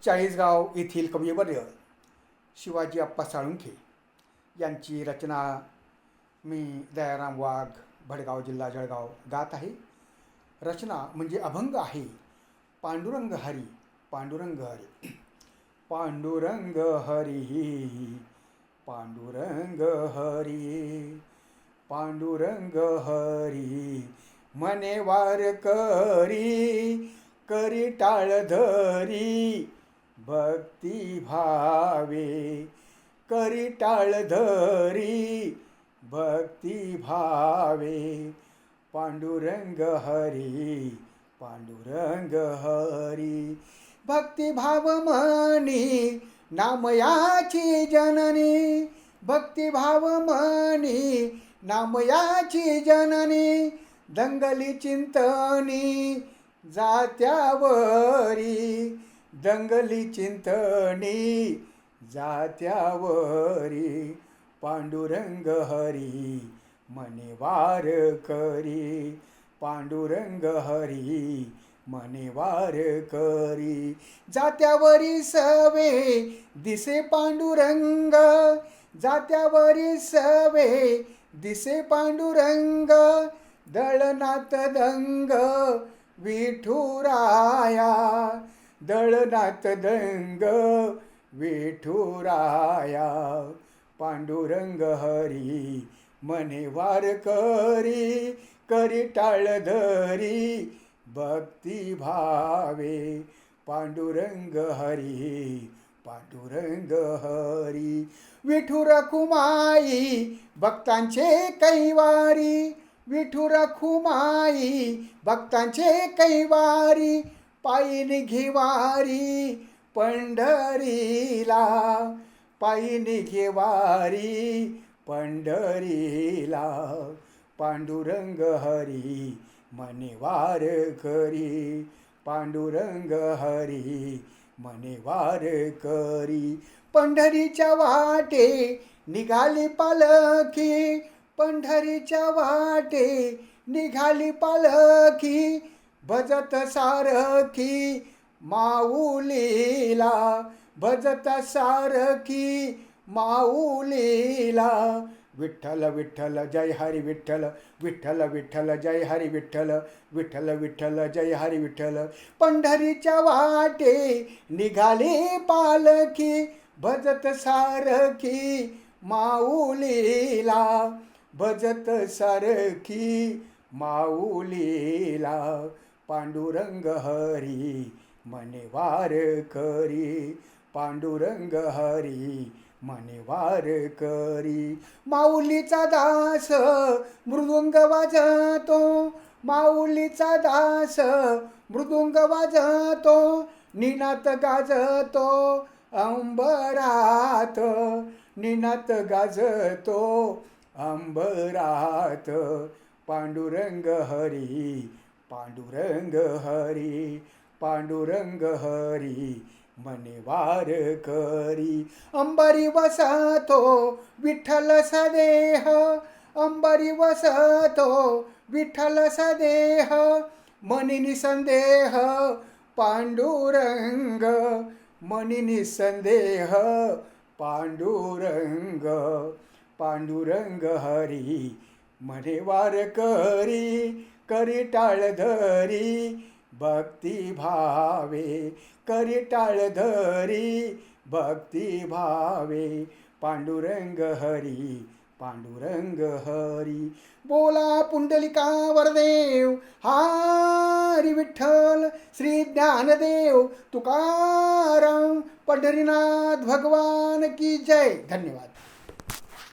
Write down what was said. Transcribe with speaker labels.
Speaker 1: चाळीसगाव येथील कविवर्य शिवाजी आप्पा साळुंखे यांची रचना मी दयाराम वाघ, भडगाव, जिल्हा जळगाव गात आहे. रचना म्हणजे अभंग आहे. पांडुरंग हरी, पांडुरंग हरी, पांडुरंग हरी, पांडुरंग हरी, पांडुरंग हरी, मने वार करी, करी टाळ धरी, भक्ती भावे, करी टाळ धरी, भक्ती भावे, पांडुरंग हरी, पांडुरंग हरी, भक्ती भाव मनी नामयाची जननी, भक्ती भाव मनी नामयाची जननी, दंगली चिंतनी जात्यावरी, दंगली चिंतनी जात्यावरी, पांडुरंग हरी, मने वार करी, पांडुरंग हरी, मने वार करी, जात्यावरी सवे दिसे पांडुरंग, जात्यावरी सवे दिसे पांडुरंग, दळनात दंग विठुराया, दळनात दंग विठुराया, पांडुरंग हरी, मने वार करी, करी टाळ धरी, भक्ती भावे, पांडुरंग हरी, पांडुरंग हरी, विठू रखुमाई भक्तांचे कैवारी, विठू रखुमाई भक्तांचे कैवारी, पायी निघेवारी पंढरीला, पायी निघेवारी पंढरीला, पांडुरंग हरी, मने वार करी, पांडुरंग हरी, मने वार करी, पंढरीच्या वाटे निघाली पालखी, पंढरीच्या वाटे निघाली पालखी, भजत सारखी माऊलीला, भजत सारखी माऊलीला, विठ्ठल विठ्ठल जय हरी विठ्ठल, विठ्ठल विठ्ठल जय हरी विठ्ठल, विठ्ठल विठ्ठल जय हरी विठ्ठल, पंढरीच्या वाटे निघाली पालखी, भजत सारखी माऊलीला, भजत सारखी माऊलीला, पांडुरंग हरी, मने वार करी, पांडुरंग हरी, मने वार करी, माऊलीचा दास मृदुंग वाजतो, माऊलीचा दास मृदुंग वाजतो, निनाद गाजतो अंबरात, निनाद गाजतो अंबरात, पांडुरंग हरी, पांडुरंग हरी, पांडुरंग हरी, मने वार करी, अंबरी वसतो विठ्ठल सदेह, अंबरी वसतो विठ्ठल सदेह, मनी निसंदेह पांडुरंग, मनी निसंदेह पांडुरंग, पांडुरंग हरी, मने वार करी, करी टाळ धरी, भक्ती भावे, करी टाळ धरी, भक्ती भावे, पांडुरंग हरी, पांडुरंग हरी, बोला पुंडलिका वरदेव हरी विठ्ठल, श्री ज्ञानदेव तुकाराम, पंढरीनाथ भगवान की जय. धन्यवाद.